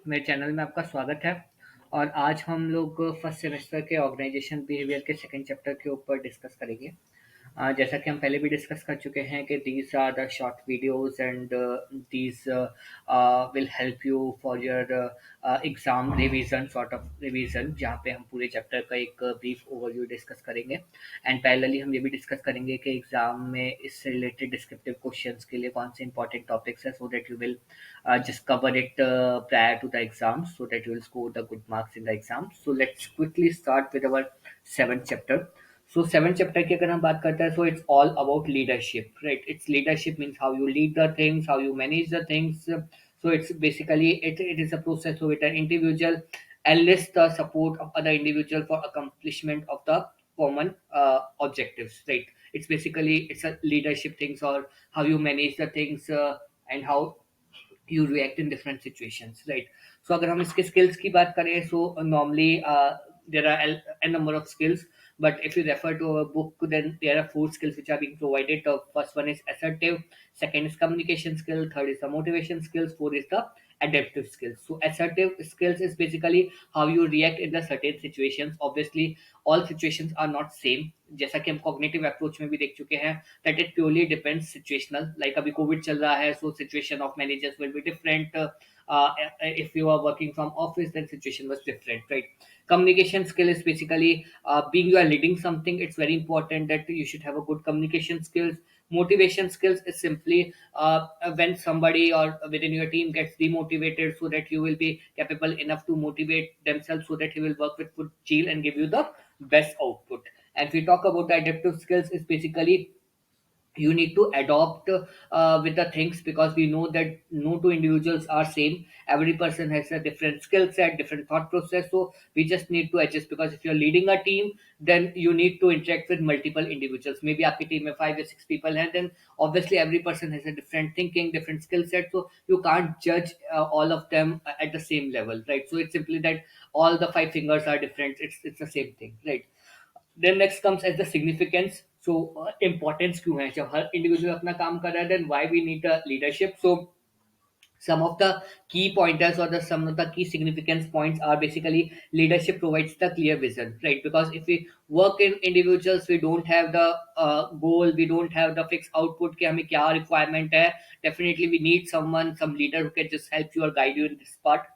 मेरे चैनल में आपका स्वागत है। और आज हम लोग फर्स्ट सेमेस्टर के ऑर्गेनाइजेशन बिहेवियर के सेकंड चैप्टर के ऊपर डिस्कस करेंगे। जैसा कि हम पहले भी डिस्कस कर चुके हैं कि these are the short videos and these will help you for your exam revision, sort of revision, जहाँ पे हम पूरे चैप्टर का एक ब्रीफ ओवरव्यू डिस्कस करेंगे। एंड पैरेलली हम ये भी डिस्कस करेंगे कि एग्जाम में इससे रिलेटेड डिस्क्रिप्टिव क्वेश्चंस के लिए कौन से इंपॉर्टेंट टॉपिक्स है, so that you will just cover it prior to the exam so that you will score the good marks in the exam. So let's quickly start with our seventh chapter. So seventh chapter की अगर हम बात करते हैं, so it's all about leadership, right? It's leadership means how you lead the things, how you manage the things. So it's basically it is a process so with an individual enlist the support of other individual for accomplishment of the common objectives, right? It's a leadership things, or how you manage the things, and how you react in different situations, right? So अगर हम इसके skills की बात करें, so normally there are a number of skills, but if you refer to our book, then there are four skills which are being provided. The first one is assertive, second is communication skill, third is the motivation skills, fourth is the adaptive skills. So assertive skills is basically how you react in the certain situations. Obviously all situations are not same, जैसा कि हम cognitive approach में भी देख चुके हैं that it purely depends situational. Like अभी Covid चल रहा है, so situation of managers will be different. If you are working from office, then situation was different, right? Communication skill is basically being you are leading something, it's very important that you should have a good communication skills. Motivation skills is simply when somebody or within your team gets demotivated, so that you will be capable enough to motivate themselves so that he will work with full zeal and give you the best output. And if we talk about the adaptive skills, is basically you need to adopt with the things, because we know that no two individuals are same. Every person has a different skill set, different thought process, so we just need to adjust. Because if you're leading a team, then you need to interact with multiple individuals. Maybe आपकी team में 5 or 6 people हैं, then obviously every person has a different thinking, different skill set, so you can't judge all of them at the same level, right? So it's simply that all the five fingers are different, it's the same thing, right? Then next comes as the significance. So importance क्यों है जब हर individual अपना काम कर रहा है, then why we need a leadership. So some of the key pointers, or the some of the key significance points are basically leadership provides the clear vision, right? Because if we work in individuals, we don't have the goal, we don't have the fixed output कि हमें क्या requirement है. Definitely we need someone, some leader who can just help you or guide you in this part.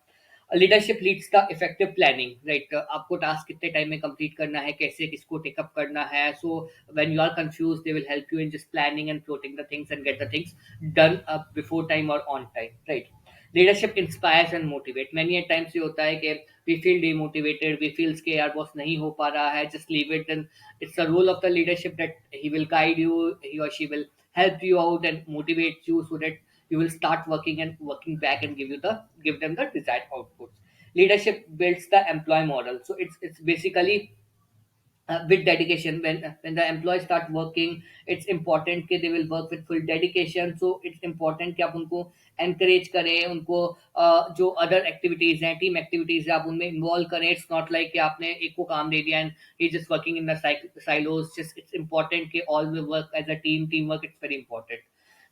Leadership leads the effective planning, right? आपको task कितने time में complete करना है, कैसे किसको टेकअप करना है. So when you are confuse, they will help you in just planning and plotting the things and get the things done before time और on time, right? Leadership inspires and motivate. Many times ये होता है कि we feel demotivated, we feels के यार boss नहीं हो पा रहा है, just leave it. Then it's the role of the leadership that he will guide you, he और she will help you out and motivate you, so that you will start working and working back and give them the desired outputs. Leadership builds the employee model. So it's basically with dedication. When the employees start working, it's important कि they will work with full dedication. So it's important कि आप उनको encourage करें, उनको जो other activities हैं, team activities है, आप उनमें involve करें. It's not like कि आपने एक को काम दे दिया and he's just working in the silos. Just it's important कि all will work as a team. Teamwork, it's very important.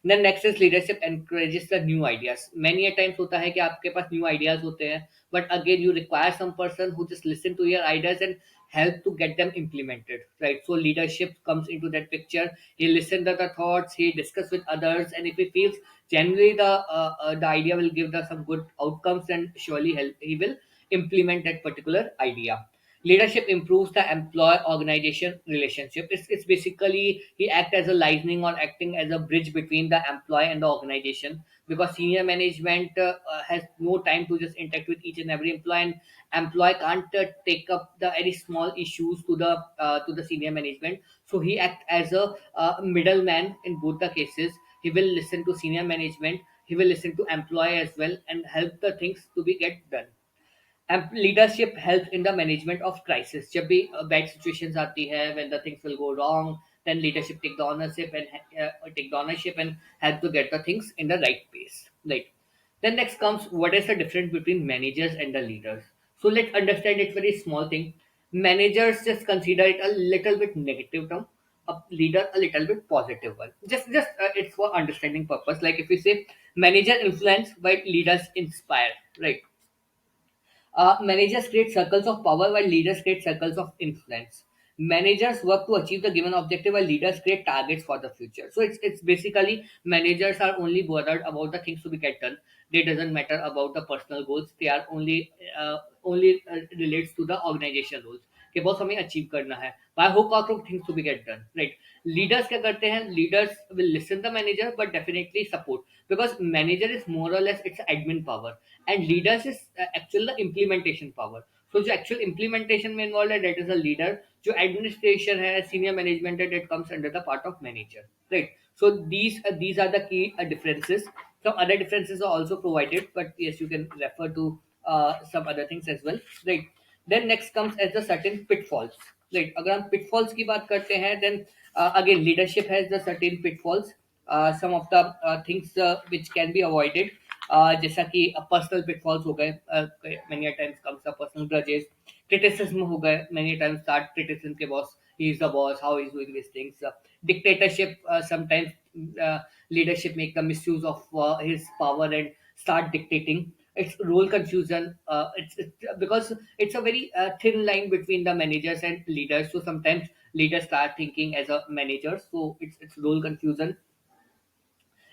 Then next is leadership encourages the new ideas. Many a times होता है कि आपके पास new ideas होते हैं, but again you require some person who just listen to your ideas and help to get them implemented, right? So leadership comes into that picture. He listen to the thoughts, he discuss with others, and if he feels generally the idea will give the some good outcomes, then surely he will implement that particular idea. Leadership improves the employee organization relationship. It's basically he act as a listening or acting as a bridge between the employee and the organization, because senior management has no time to just interact with each and every employee, and employee can't take up the very small issues to the senior management. So he act as a middleman in both the cases. He will listen to senior management, he will listen to employee as well, and help the things to be get done. Leadership help in the management of crisis. जब भी bad situations आती है, when the things will go wrong, then leadership take the ownership and take the ownership and help to get the things in the right pace, right? Then next comes, what is the difference between managers and the leaders. So let's understand it very small thing. Managers just consider it a little bit negative term, a leader a little bit positive one. Just it's for understanding purpose. Like if we say manager influence, but leaders inspire, right? Managers create circles of power while leaders create circles of influence. Managers work to achieve the given objective while leaders create targets for the future. So it's basically managers are only bothered about the things to be get done. They doesn't matter about the personal goals. They are only relates to the organization goals. कि boss हमें achieve करना है. By hook or crook things to be get done. Right. Leaders क्या करते हैं? Leaders will listen the manager but definitely support because manager is more or less it's admin power and leaders is actual the implementation power. So जो actual implementation में involved है that is a leader. जो administration है senior management है that comes under the part of manager. Right. So these are the key differences. Some other differences are also provided, but yes, you can refer to some other things as well. Right. Then next comes as the certain pitfalls. Right. अगर हम pitfalls की बात करते हैं, then again leadership has the certain pitfalls. Some of the things which can be avoided. जैसा कि personal pitfalls हो गए, many a times comes the personal grudges, criticism हो गए, many a times start criticism के boss, he is the boss, how he is doing these things, dictatorship, sometimes leadership make the misuse of his power and start dictating. It's role confusion. It's because it's a very thin line between the managers and leaders. So sometimes leaders start thinking as a manager. So it's role confusion.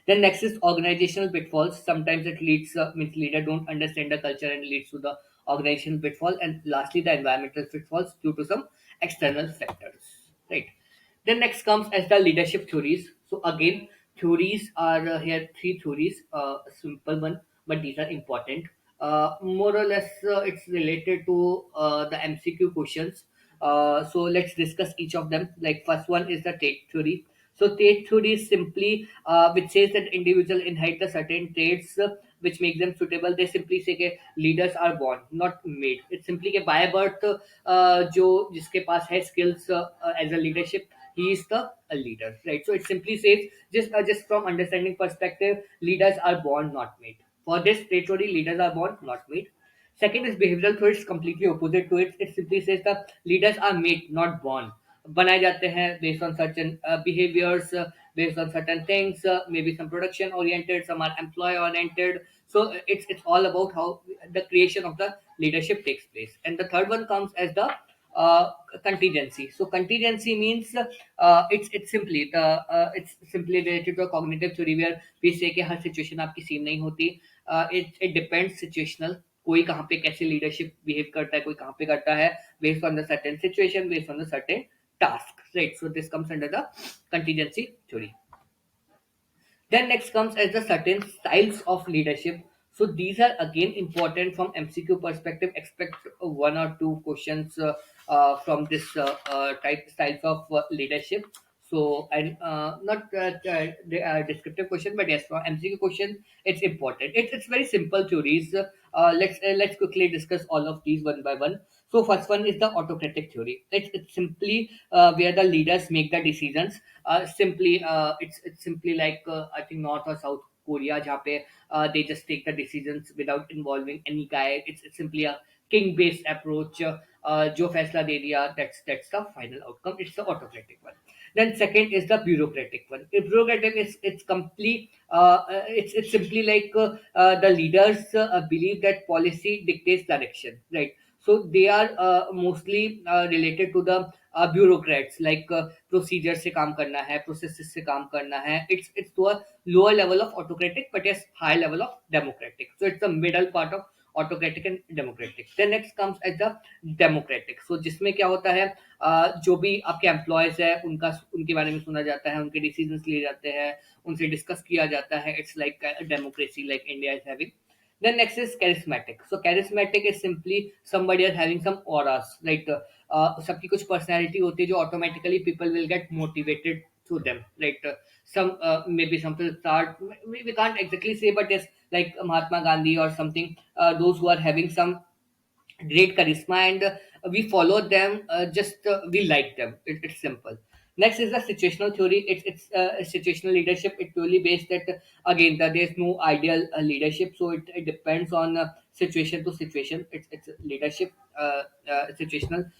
Then next is organizational pitfalls. Sometimes it leads means leader don't understand the culture and leads to the organizational pitfall. And lastly, the environmental pitfalls due to some external factors. Right. Then next comes as the leadership theories. So again, theories are here three theories. A simple one, but these are important. More or less, it's related to the MCQ questions. So let's discuss each of them. Like first one is the Tate theory. So Tate theory is simply which says that individual inherit the certain traits which make them suitable. They simply say कि leaders are born, not made. It's simply कि by birth जो जिसके पास है skills as a leadership, he is the a leader, right? So it simply says just from understanding perspective, leaders are born, not made. For this Tate theory, leaders are born, not made. Second is behavioral theory, it's completely opposite to it. It simply says the leaders are made, not born. बनाए जाते हैं based on certain behaviors, based on certain things, maybe some production oriented, some are employee oriented. So it's all about how the creation of the leadership takes place. And the third one comes as the uh, contingency. So contingency means it's simply related to a cognitive theory where we say कि हर situation आपकी same नहीं होती. It depends situational. कोई कहाँ पे कैसे leadership behave करता है, कोई कहाँ पे करता है, based on the certain situation, based on the certain task, right? So this comes under the contingency theory. Then next comes as the certain styles of leadership. So these are again important from MCQ perspective. Expect one or two questions from this type styles of leadership. So and not the descriptive question, but yes, for MCQ question, it's important. It's very simple theories. Let's quickly discuss all of these one by one. So first one is the autocratic theory. It's simply where the leaders make the decisions. Simply, it's simply like I think North or South Korea, जहाँ पे they just take the decisions without involving any guy. It's simply a king-based approach. जो फैसला दे दिया, that's the final outcome. It's the autocratic one. Then second is the bureaucratic one. Bureaucratic is it's complete. It's simply like the leaders believe that policy dictates direction, right? So they are mostly related to the bureaucrats, like procedure से काम करना है, processes से काम करना है. It's to a lower level of autocratic, but yes, high level of democratic. So it's the middle part of autocratic and democratic. Then next comes as the democratic. So जिसमें क्या होता है, जो भी आपके एम्प्लॉयज है उनका उनके बारे में सुना जाता है, उनके डिसीजंस लिए जाते हैं, उनसे डिस्कस किया जाता है. It's like democracy like India is having. Then next is charismatic. So charismatic is simply somebody is having some auras, like सबकी कुछ personality होती है जो automatically people will get motivated through them. Like some maybe some people start, we can't exactly say, but yes, like Mahatma Gandhi or something. Those who are having some great charisma and we follow them, just we like them. It's simple. Next is the situational theory. It's situational leadership. It's purely based that again that there's no ideal leadership, so it depends on situation to situation. It's leadership, situational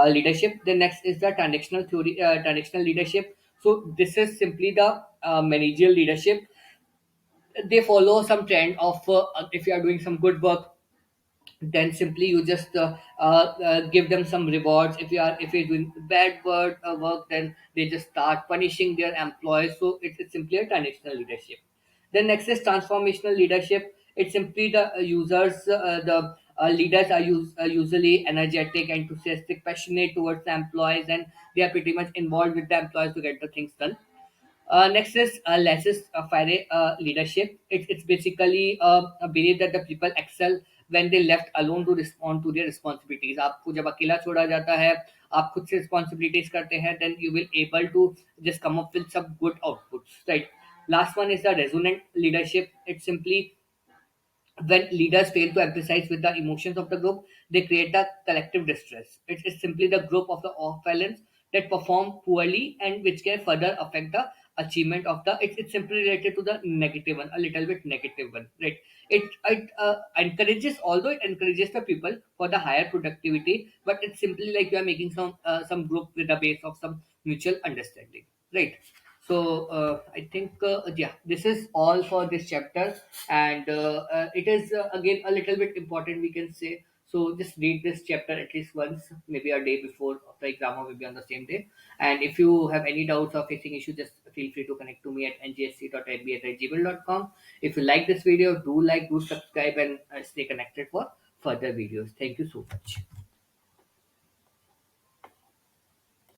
leadership. The next is the transactional theory, transactional leadership. So this is simply the managerial leadership. They follow some trend of if you are doing some good work, then simply you just give them some rewards. If you're doing bad work, then they just start punishing their employees. So it's simply a transitional leadership. Then next is transformational leadership. It's simply the leaders are usually energetic, enthusiastic, passionate towards the employees, and they are pretty much involved with the employees to get the things done. Next is laissez faire leadership. It's basically a belief that the people excel when they left alone to respond to their responsibilities. आपको जब अकेला छोड़ा जाता है, आप खुद से responsibilities करते हैं, then you will able to just come up with some good outputs, right? Last one is the resonant leadership. It's simply when leaders fail to empathize with the emotions of the group, they create a collective distress. It's simply the group of the off balance that perform poorly and which can further affect the achievement of the. It's simply related to the negative one, a little bit negative one, right? It encourages, although it encourages the people for the higher productivity, but it's simply like you are making some group with the base of some mutual understanding, right? So I think yeah, this is all for this chapter, and it is again a little bit important, we can say. So just read this chapter at least once, maybe a day before the exam or maybe on the same day. And if you have any doubts or facing issues, just feel free to connect to me at ngsc.nb@gmail.com. If you like this video, do like, do subscribe, and stay connected for further videos. Thank you so much.